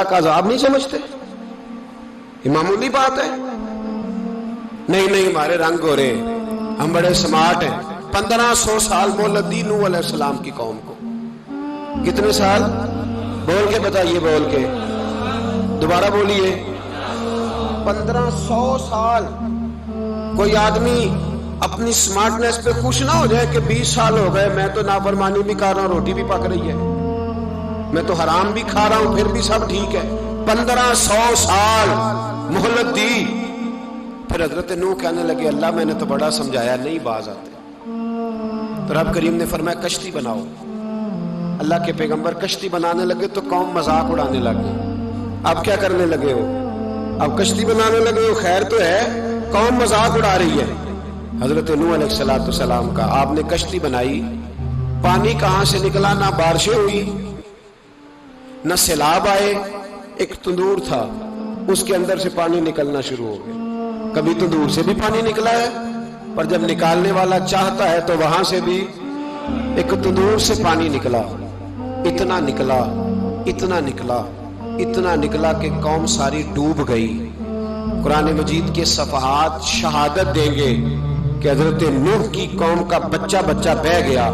اللہ کا عذاب نہیں سمجھتے؟ یہ معمولی بات ہے؟ نہیں ہمارے رنگ ہو رہے ہیں، ہم بڑے سمارٹ ہیں۔ 1500 سال مہلت دی نوح علیہ السلام کی قوم کو۔ کتنے سال؟ بول کے بتائیے، بول کے دوبارہ بولیے۔ 1500 سال۔ کوئی آدمی اپنی سمارٹنس پہ خوش نہ ہو جائے کہ 20 سال ہو گئے، میں تو نافرمانی بھی کر رہا ہوں، روٹی بھی پک رہی ہے، میں تو حرام بھی کھا رہا ہوں، پھر بھی سب ٹھیک ہے۔ 1500 سال مہلت دی۔ پھر حضرت نوح کہنے لگے اللہ میں نے تو بڑا سمجھایا، نہیں باز آتے۔ تو رب کریم نے فرمایا کشتی بناؤ۔ اللہ کے پیغمبر کشتی بنانے لگے تو قوم مذاق اڑانے لگے۔ اب کیا کرنے لگے ہو؟ اب کشتی بنانے لگے ہو، خیر تو ہے، قوم مذاق اڑا رہی ہے حضرت نوح علیہ السلام کا۔ آپ نے کشتی بنائی، پانی کہاں سے نکلا؟ نہ بارشیں ہوئی، نہ سیلاب آئے، ایک تندور تھا، اس کے اندر سے پانی نکلنا شروع ہو گیا۔ کبھی تندور سے بھی پانی نکلا ہے، پر جب نکالنے والا چاہتا ہے تو وہاں سے بھی ایک تندور سے پانی نکلا۔ اتنا نکلا، اتنا نکلا، اتنا نکلا کہ قوم ساری ڈوب گئی۔ قرآن مجید کے صفحات شہادت دیں گے کہ حضرت نوح کی قوم کا بچہ بہ گیا،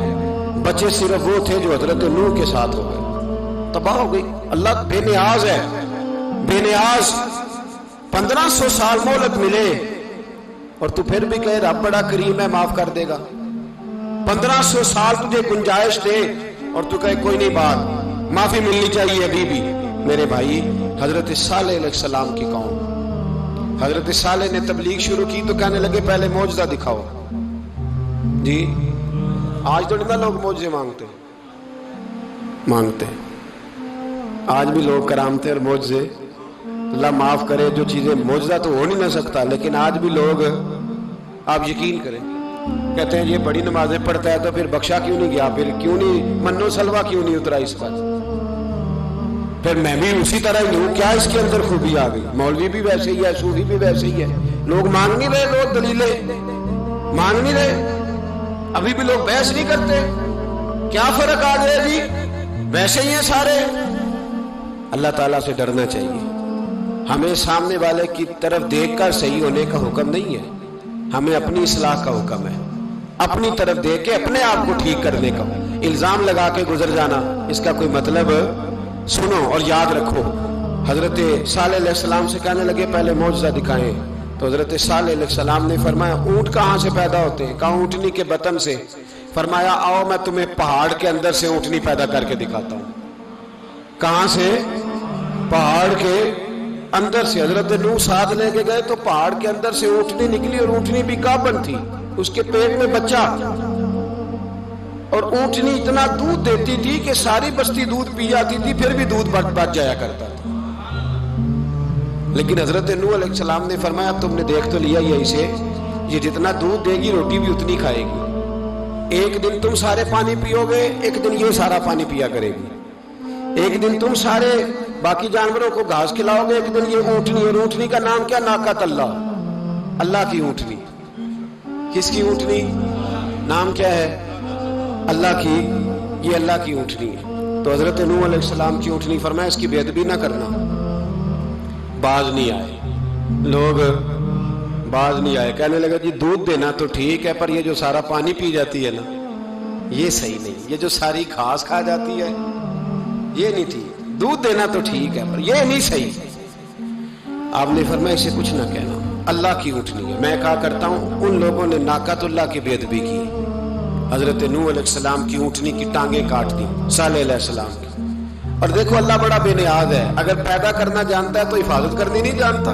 بچے صرف وہ تھے جو حضرت نوح کے ساتھ ہو گئے، تباہ ہو گئی۔ اللہ بے نیاز ہے، بے نیاز۔ 1500 سال مہلت ملے اور تو پھر بھی کہے رب بڑا کریم ہے، معاف کر دے گا۔ 1500 سال تجھے گنجائش دے اور تو کہے کوئی نہیں، بات معافی ملنی چاہیے ابھی بھی۔ میرے بھائی، حضرت صالح علیہ السلام کی قوم، حضرت صالح نے تبلیغ شروع کی تو کہنے لگے پہلے معجزہ دکھاؤ۔ جی آج تو نہیں لوگ معجزے مانگتے ہیں، آج بھی لوگ کرامتیں اور معجزے، اللہ معاف کرے، جو چیزیں معجزہ تو ہو نہیں نہ سکتا، لیکن آج بھی لوگ، آپ یقین کریں، کہتے ہیں یہ بڑی نمازیں پڑھتا ہے تو پھر بخشا کیوں نہیں گیا، پھر کیوں نہیں منو سلوا کیوں نہیں اترا اس پر، پھر میں بھی اسی طرح ہی ہوں، کیا اس کے اندر خوبی آ گئی؟ مولوی بھی ویسے ہی ہے، صوفی بھی ویسے ہی ہے، لوگ مانگ نہیں رہے، لوگ دلیلیں مانگ نہیں رہے، ابھی بھی لوگ بحث نہیں کرتے، کیا فرق آ گیا جی؟ ویسے ہی ہیں سارے۔ اللہ تعالیٰ سے ڈرنا چاہیے۔ ہمیں سامنے والے کی طرف دیکھ کر صحیح ہونے کا حکم نہیں ہے، ہمیں اپنی اصلاح کا حکم ہے، اپنی طرف دیکھ کے اپنے آپ کو ٹھیک کرنے کا۔ الزام لگا کے گزر جانا، اس کا کوئی مطلب، سنو اور یاد رکھو۔ حضرت صالح علیہ السلام سے کہنے لگے پہلے معجزہ دکھائیں، تو حضرت صالح علیہ السلام نے فرمایا اونٹ کہاں سے پیدا ہوتے ہیں؟ کہا اونٹنی کے بطن سے۔ فرمایا آؤ میں تمہیں پہاڑ کے اندر سے اونٹنی پیدا کر کے دکھاتا ہوں۔ کہاں سے؟ پہاڑ کے اندر سے۔ حضرت نوح ساتھ لے کے گئے تو پہاڑ کے اندر سے اونٹنی نکلی، اور اونٹنی بھی گابن تھی، اس کے پیٹ میں بچہ، اور اونٹنی اتنا دودھ دیتی تھی کہ ساری بستی دودھ پی جاتی تھی، پھر بھی دودھ بچ جایا کرتا تھا۔ لیکن حضرت نوح علیہ السلام نے فرمایا تم نے دیکھ تو لیا یہ اسے، یہ جتنا دودھ دے گی روٹی بھی اتنی کھائے گی، ایک دن تم سارے پانی پیو گے، ایک دن یہ سارا پانی پیا کرے گی، ایک دن تم سارے باقی جانوروں کو گھاس کھلاؤ گے، ایک دن یہ اونٹنی، اور اونٹنی کا نام کیا؟ ناقۃ اللہ، اللہ کی اونٹنی۔ کس کی اونٹنی؟ نام کیا ہے؟ اللہ کی، یہ اللہ کی اونٹنی ہے۔ تو حضرت نوح علیہ السلام کی اونٹنی، فرمایا اس کی بے ادبی نہ کرنا۔ باز نہیں آئے لوگ، باز نہیں آئے، کہنے لگا جی دودھ دینا تو ٹھیک ہے، پر یہ جو سارا پانی پی جاتی ہے نا یہ صحیح نہیں، یہ جو ساری گھاس کھا جاتی ہے یہ نہیں ٹھیک، دودھ دینا تو ٹھیک ہے پر یہ نہیں صحیح۔ آپ نے فرمایا اسے کچھ نہ کہنا، اللہ کی اونٹنی ہے۔ میں کہا کرتا ہوں ان لوگوں نے ناقۃ اللہ کی بے ادبی کی، حضرت نوح علیہ السلام کی اونٹنی کی ٹانگیں کاٹ دی، صالح علیہ السلام کی۔ اور دیکھو اللہ بڑا بے نیاز ہے، اگر پیدا کرنا جانتا ہے تو حفاظت کرنی نہیں جانتا،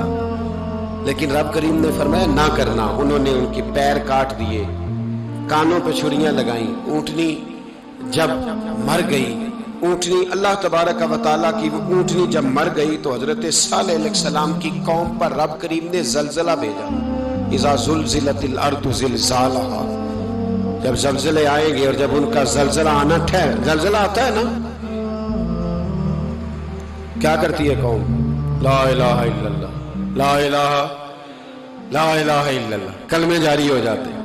لیکن رب کریم نے فرمایا نہ کرنا۔ انہوں نے ان کے پیر کاٹ دیے، کانوں پہ چھریاں لگائیں۔ اونٹنی جب مر گئی، اونٹنی اللہ تبارک و تعالیٰ کی اونٹنی جب مر گئی تو حضرت صالح علیہ السلام کی قوم پر رب کریم نے زلزلہ بھیجا۔ اذا زلزلت الارض زلزالہا، جب زلزلے آئیں گے اور جب ان کا زلزلہ آنا زلزلہ آتا ہے نا، کیا کرتی ہے قوم؟ لا الہ الا اللہ، لا الہ الا اللہ، کلمے جاری ہو جاتے ہیں۔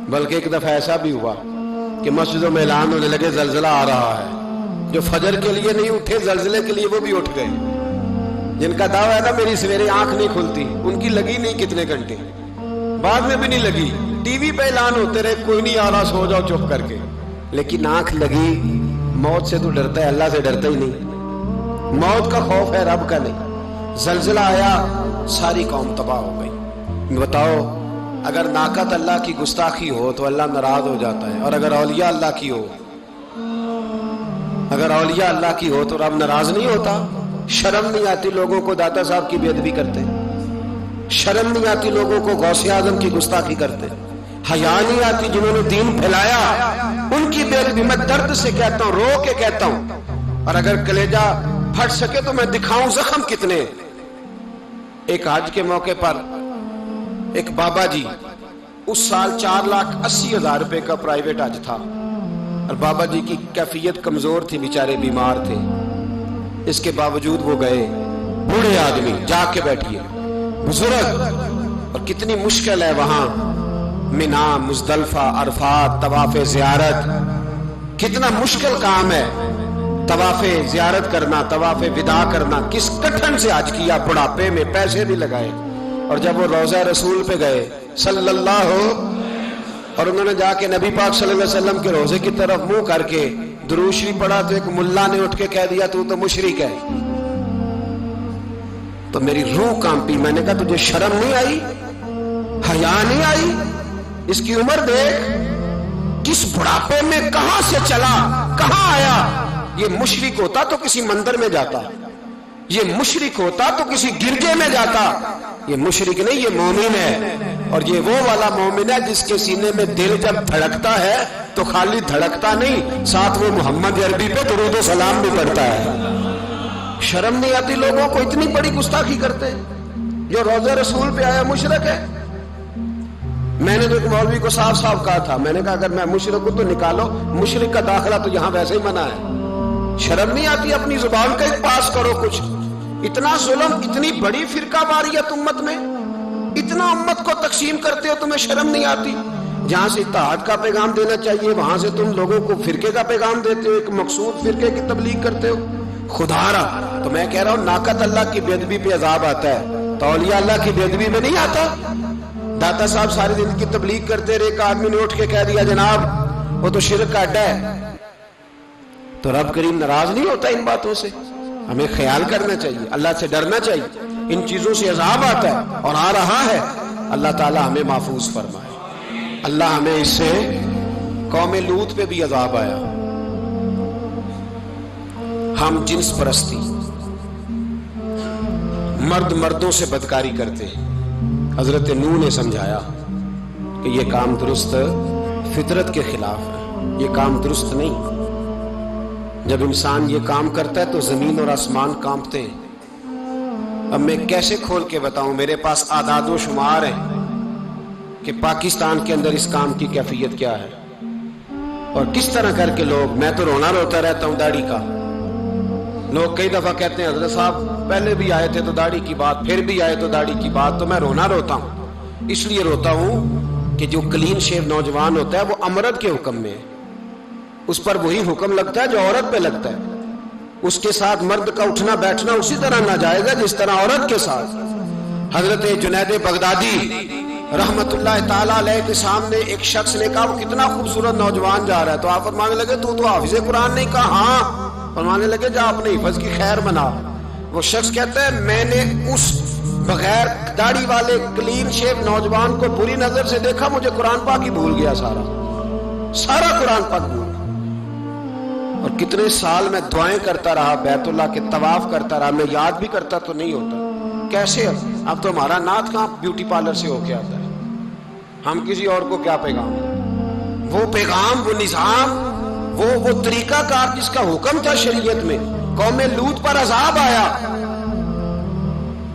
بلکہ ایک دفعہ ایسا بھی ہوا کہ مسجدوں میں اعلان ہونے لگے زلزلہ آ رہا ہے، جو فجر کے لیے نہیں اٹھے زلزلے کے لیے وہ بھی اٹھ گئے۔ جن کا دعویٰ ہے نا میری سویرے آنکھ نہیں کھلتی، ان کی لگی نہیں کتنے گھنٹے، بعد میں بھی نہیں لگی، ٹی وی پہ اعلان ہوتے رہے کوئی نہیں آ رہا سو جاؤ چپ کر کے، لیکن آنکھ لگی۔ موت سے تو ڈرتا ہے، اللہ سے ڈرتا ہی نہیں، موت کا خوف ہے رب کا نہیں۔ زلزلہ آیا ساری قوم تباہ ہو گئی۔ بتاؤ اگر ناقت اللہ کی گستاخی ہو تو اللہ ناراض ہو جاتا ہے، اور اگر اولیاء اللہ کی ہو، اگر اولیاء اللہ کی ہو تو رب ناراض نہیں ہوتا؟ شرم نہیں آتی لوگوں کو داتا صاحب کی بے ادبی کرتے، شرم نہیں آتی لوگوں کو غوث اعظم کی گستاخی کرتے، حیا نہیں آتی جنہوں نے دین پھیلایا ان کی بے ادبی؟ میں درد سے کہتا ہوں، رو کے کہتا ہوں، اور اگر کلیجہ پھٹ سکے تو میں دکھاؤں زخم کتنے۔ ایک حج کے موقع پر ایک بابا جی، اس سال 4,80,000 روپے کا پرائیویٹ حج تھا، اور بابا جی کی کیفیت کمزور تھی، بیچارے بیمار تھے، اس کے باوجود وہ گئے۔ بوڑھے آدمی جا کے بیٹھیے، بزرگ، اور کتنی مشکل ہے وہاں منا، مزدلفہ، عرفات، طواف زیارت، کتنا مشکل کام ہے طواف زیارت کرنا، طواف وداع کرنا۔ کس کٹھن سے حج کیا، بڑھاپے میں پیسے بھی لگائے، اور جب وہ روضہ رسول پہ گئے صلی اللہ، اور انہوں نے جا کے نبی پاک صلی اللہ علیہ وسلم کے روضے کی طرف منہ کر کے درود شریف پڑھا تو ایک ملا نے اٹھ کے کہہ دیا تو مشرک ہے۔ تو میری روح کانپی، میں نے کہا تجھے شرم نہیں آئی، حیا نہیں آئی؟ اس کی عمر دیکھ، کس بڑھاپے میں کہاں سے چلا کہاں آیا۔ یہ مشرک ہوتا تو کسی مندر میں جاتا، یہ مشرک ہوتا تو کسی گرجے میں جاتا، یہ مشرک نہیں، یہ مومن ہے، اور یہ وہ والا مومن ہے جس کے سینے میں دل جب دھڑکتا ہے تو خالی دھڑکتا نہیں، ساتھ وہ محمد عربی پہ درود و سلام بھی پڑھتا ہے۔ شرم نہیں آتی لوگوں کو؟ اتنی بڑی گستاخی کرتے، جو روضہ رسول پہ آیا مشرک ہے۔ میں نے تو ایک مولوی کو صاف صاف کہا تھا، میں نے کہا اگر میں مشرک ہوں تو نکالو، مشرک کا داخلہ تو یہاں ویسے ہی منع ہے۔ شرم نہیں آتی؟ اپنی زبان کا ایک پاس کرو کچھ۔ اتنا ظلم، اتنی بڑی فرقہ واریت امت میں، اتنا امت کو تقسیم کرتے ہو، تمہیں شرم نہیں آتی؟ جہاں سے اتحاد کا پیغام دینا چاہیے وہاں سے تم لوگوں کو فرقے کا پیغام دیتے ہو، ایک مقصود فرقے کی تبلیغ کرتے ہو۔ خدا را، تو میں کہہ رہا ہوں ناقت اللہ کی بے ادبی پہ عذاب آتا ہے، تو اولیاء اللہ کی بے ادبی میں نہیں آتا؟ داتا صاحب سارے دن کی تبلیغ کرتے رہے، ایک آدمی نے اٹھ کے کہہ دیا جناب وہ تو شرک کا اڈا ہے، تو رب کریم ناراض نہیں ہوتا ان باتوں سے؟ ہمیں خیال کرنا چاہیے، اللہ سے ڈرنا چاہیے، ان چیزوں سے عذاب آتا ہے اور آ رہا ہے، اللہ تعالی ہمیں محفوظ فرمائے۔ اللہ ہمیں اس سے، قوم لوط پہ بھی عذاب آیا، ہم جنس پرستی، مرد مردوں سے بدکاری کرتے ہیں۔ حضرت نوح نے سمجھایا کہ یہ کام درست فطرت کے خلاف ہے، یہ کام درست نہیں۔ جب انسان یہ کام کرتا ہے تو زمین اور آسمان کانپتے ہیں۔ اب میں کیسے کھول کے بتاؤں، میرے پاس اعداد و شمار ہیں کہ پاکستان کے اندر اس کام کی کیفیت کیا ہے، اور کس طرح کر کے لوگ، میں تو رونا روتا رہتا ہوں داڑھی کا۔ لوگ کئی دفعہ کہتے ہیں حضرت صاحب پہلے بھی آئے تھے تو داڑھی کی بات، پھر بھی آئے تو داڑھی کی بات، تو میں رونا روتا ہوں۔ اس لیے روتا ہوں کہ جو کلین شیو نوجوان ہوتا ہے وہ امرد کے حکم میں ہے، اس پر وہی حکم لگتا ہے جو عورت پہ لگتا ہے، اس کے ساتھ مرد کا اٹھنا بیٹھنا اسی طرح ناجائز ہے جس طرح عورت کے ساتھ۔ حضرت جنید بغدادی رحمت اللہ تعالیٰ علیہ کے سامنے ایک شخص نے کہا وہ کتنا خوبصورت نوجوان جا رہا ہے، تو آپ فرمانے لگے تو حافظ قرآن نہیں؟ کہا ہاں۔ فرمانے لگے جا اپنے حفظ کی خیر بنا۔ وہ شخص کہتا ہے میں نے اس بغیر داڑھی والے کلین شیو نوجوان کو بری نظر سے دیکھا، مجھے قرآن پاک ہی بھول گیا، سارا قرآن پاک بھول گیا۔ اور کتنے سال میں دعائیں کرتا رہا، بیت اللہ کے طواف کرتا رہا، میں یاد بھی کرتا تو نہیں ہوتا۔ کیسے اب تو ہمارا نعت کہاں بیوٹی پارلر سے ہو کے آتا ہے، ہم کسی اور کو کیا پیغام، وہ پیغام، وہ نظام، وہ طریقہ کار جس کا حکم تھا شریعت میں۔ قوم لوط پر عذاب آیا۔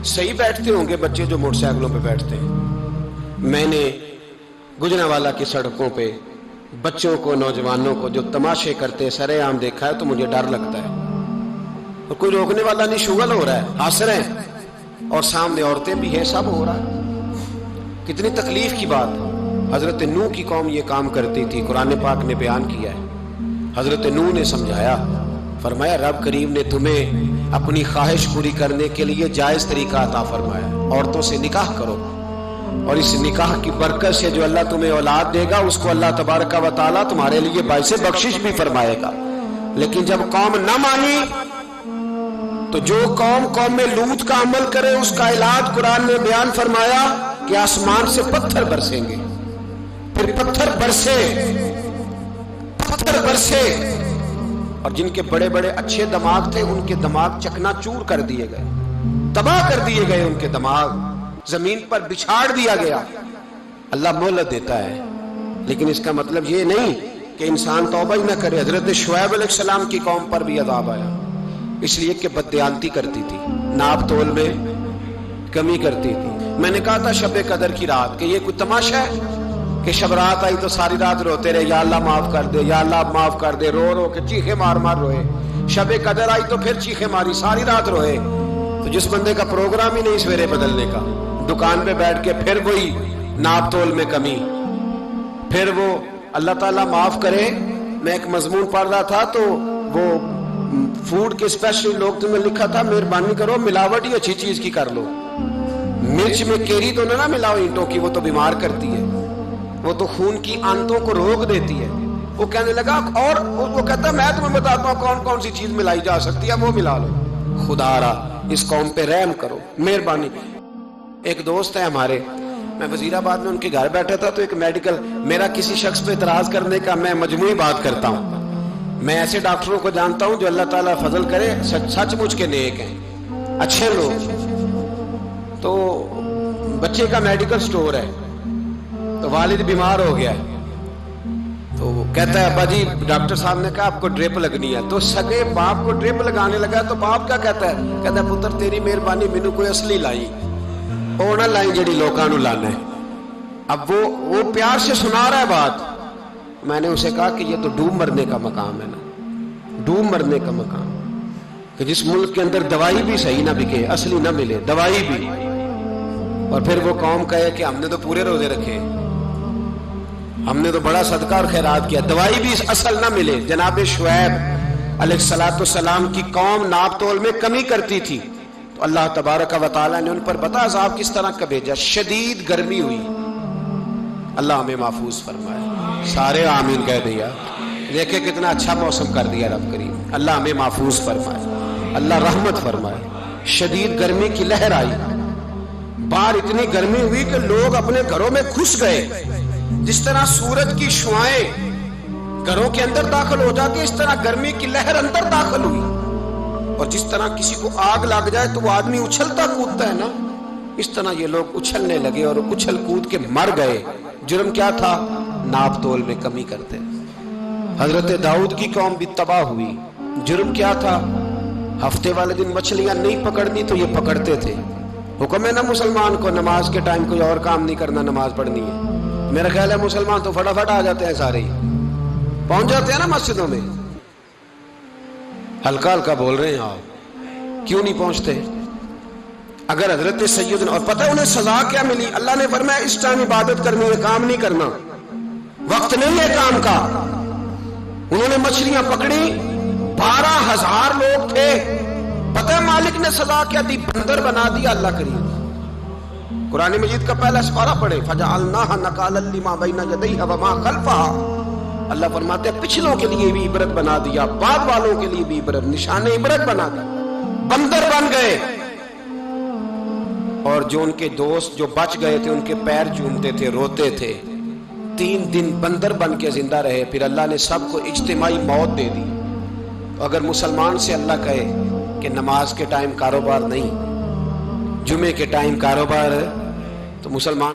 صحیح بیٹھتے ہوں گے بچے جو موٹر سائیکلوں پہ بیٹھتے ہیں، میں نے گجرانوالہ کی سڑکوں پہ بچوں کو، نوجوانوں کو جو تماشے کرتے سرے عام دیکھا ہے تو مجھے ڈر لگتا ہے، اور کوئی روکنے والا نہیں، شغل ہو رہا ہے، ہنس رہے ہیں، اور سامنے عورتیں بھی ہیں، سب ہو رہا ہے۔ کتنی تکلیف کی بات۔ حضرت نوح کی قوم یہ کام کرتی تھی، قرآن پاک نے بیان کیا ہے۔ حضرت نوح نے سمجھایا فرمایا رب کریم نے تمہیں اپنی خواہش پوری کرنے کے لیے جائز طریقہ عطا فرمایا، عورتوں سے نکاح کرو، اور اس نکاح کی برکت سے جو اللہ تمہیں اولاد دے گا اس کو اللہ تبارک و تعالیٰ تمہارے لیے باعث بخشش بھی فرمائے گا۔ لیکن جب قوم نہ مانی تو جو قوم میں لوط کا عمل کرے اس کا علاج قرآن نے بیان فرمایا کہ آسمان سے پتھر برسیں گے، پھر پتھر برسے، اور جن کے بڑے بڑے اچھے دماغ تھے ان کے دماغ چکنا چور کر دیے گئے، تباہ کر دیے گئے، ان کے دماغ زمین پر بچھاڑ دیا گیا۔ اللہ مہلت دیتا ہے، لیکن اس کا مطلب یہ نہیں کہ انسان توبہ ہی نہ کرے۔ حضرت شعیب علیہ السلام کی قوم پر بھی عذاب آیا، اس لیے کہ بددیانتی کرتی تھی، ناپ تول میں کمی کرتی تھی۔ میں نے کہا تھا شب قدر کی رات کہ یہ کوئی تماشا ہے کہ شب رات آئی تو ساری رات روتے رہے، یا اللہ معاف کر دے، یا اللہ معاف کر دے، رو رو کے چیخے مار مار روئے۔ شب قدر آئی تو پھر چیخے ماری، ساری رات روئے۔ تو جس بندے کا پروگرام ہی نہیں سویرے بدلنے کا، دکان پہ بیٹھ کے پھر وہی ناپ تول میں کمی، پھر وہ اللہ تعالیٰ معاف کرے۔ میں ایک مضمون پڑھ رہا تھا تو وہ فوڈ کے اسپیشل لوگ تمہیں لکھا تھا مہربانی کرو ملاوٹ ہی اچھی چیز کی کر لو، مرچ میں کیری تو نہ ملاؤ اینٹوں کی، وہ تو بیمار کرتی ہے، وہ تو خون کی آنتوں کو روک دیتی ہے۔ وہ کہنے لگا، اور وہ کہتا ہے میں تمہیں بتاتا ہوں کون کون سی چیز ملائی جا سکتی ہے، وہ ملا لو۔ خدا را اس قوم پہ رحم کرو، مہربانی۔ ایک دوست ہے ہمارے، میں وزیر آباد میں ان کے گھر بیٹھا تھا تو ایک میڈیکل، میرا کسی شخص پہ اعتراض کرنے کا میں مجموعی بات کرتا ہوں۔ میں ایسے ڈاکٹروں کو جانتا ہوں جو اللہ تعالیٰ فضل کرے سچ مچ کے نیک ہیں، اچھے لوگ۔ تو بچے کا میڈیکل سٹور ہے، تو والد بیمار ہو گیا ہے، تو وہ کہتا ہے ابا جی ڈاکٹر صاحب نے کہا آپ کو ڈرپ لگنی ہے۔ تو سگے باپ کو ڈرپ لگانے لگا تو باپ کیا کہتا ہے پتر تیری مہربانی مینو کوئی اصلی لائی، وہ نہ لائی جڑی لوکاں نو لانا ہے۔ اب وہ پیار سے سنا رہا ہے بات۔ میں نے اسے کہا کہ یہ تو ڈوب مرنے کا مقام ہے نا، ڈوب مرنے کا مقام، کہ جس ملک کے اندر دوائی بھی صحیح نہ بکے، اصلی نہ ملے دوائی بھی، اور پھر وہ قوم کہے کہ ہم نے تو پورے روزے رکھے، ہم نے تو بڑا صدقہ اور خیرات کیا، دوائی بھی اصل نہ ملے۔ جناب شعیب علیہ السلام کی قوم ناپ تول میں کمی کرتی تھی، تو اللہ تبارک و تعالیٰ نے ان پر بتا عذاب کس طرح کا بھیجا، شدید گرمی ہوئی۔ اللہ ہمیں محفوظ فرمائے، سارے آمین کہہ دیا۔ دیکھیں کتنا اچھا موسم کر دیا رب کریم، اللہ ہمیں محفوظ فرمائے، اللہ رحمت فرمائے۔ شدید گرمی کی لہر آئی، باہر اتنی گرمی ہوئی کہ لوگ اپنے گھروں میں گھس گئے۔ جس طرح سورج کی شعاعیں گھروں کے اندر داخل ہو جاتی ہے، اس طرح گرمی کی لہر اندر داخل ہوئی، اور جس طرح کسی کو آگ لگ جائے تو وہ آدمی اچھلتا کودتا ہے نا، اس طرح یہ لوگ اچھلنے لگے اور اچھل کود کے مر گئے۔ جرم کیا تھا؟ ناپ تول میں کمی کرتے۔ حضرت داؤد کی قوم بھی تباہ ہوئی، جرم کیا تھا؟ ہفتے والے دن مچھلیاں نہیں پکڑنی تو یہ پکڑتے تھے۔ حکم ہے نا مسلمان کو نماز کے ٹائم کوئی اور کام نہیں کرنا، نماز پڑھنی ہے۔ میرا خیال ہے مسلمان تو فٹافٹ آ جاتے ہیں، سارے پہنچ جاتے ہیں نا مسجدوں میں۔ ہلکا ہلکا بول رہے ہیں آپ، کیوں نہیں پہنچتے؟ اگر حضرت سیدنا، اور پتہ انہیں سزا کیا ملی؟ اللہ نے فرمایا اس ٹائم عبادت کرنی ہے، کام نہیں کرنا، وقت نہیں ہے کام کا۔ انہوں نے مچھلیاں پکڑی، 12,000 لوگ تھے، پتہ مالک نے سزا کیا دی؟ بندر بنا دیا اللہ کریم۔ قرآن مجید کا پہلا سپارہ پڑھے، فَجَعَلْنَاهَا نَكَالًا لِمَا بَيْنَ يَدَيْهَا وَمَا خَلْفَهَا۔ اللہ فرماتے ہیں پچھلوں کے لیے بھی عبرت بنا دیا، بعد والوں کے لیے بھی عبرت، نشان عبرت بنا دیا۔ بندر بن گئے، اور جو ان کے دوست جو بچ گئے تھے ان کے پیر چومتے تھے، روتے تھے۔ 3 دن بندر بن کے زندہ رہے، پھر اللہ نے سب کو اجتماعی موت دے دی۔ اگر مسلمان سے اللہ کہے کہ نماز کے ٹائم کاروبار نہیں، جمعے کے ٹائم کاروبار ہے، تو مسلمان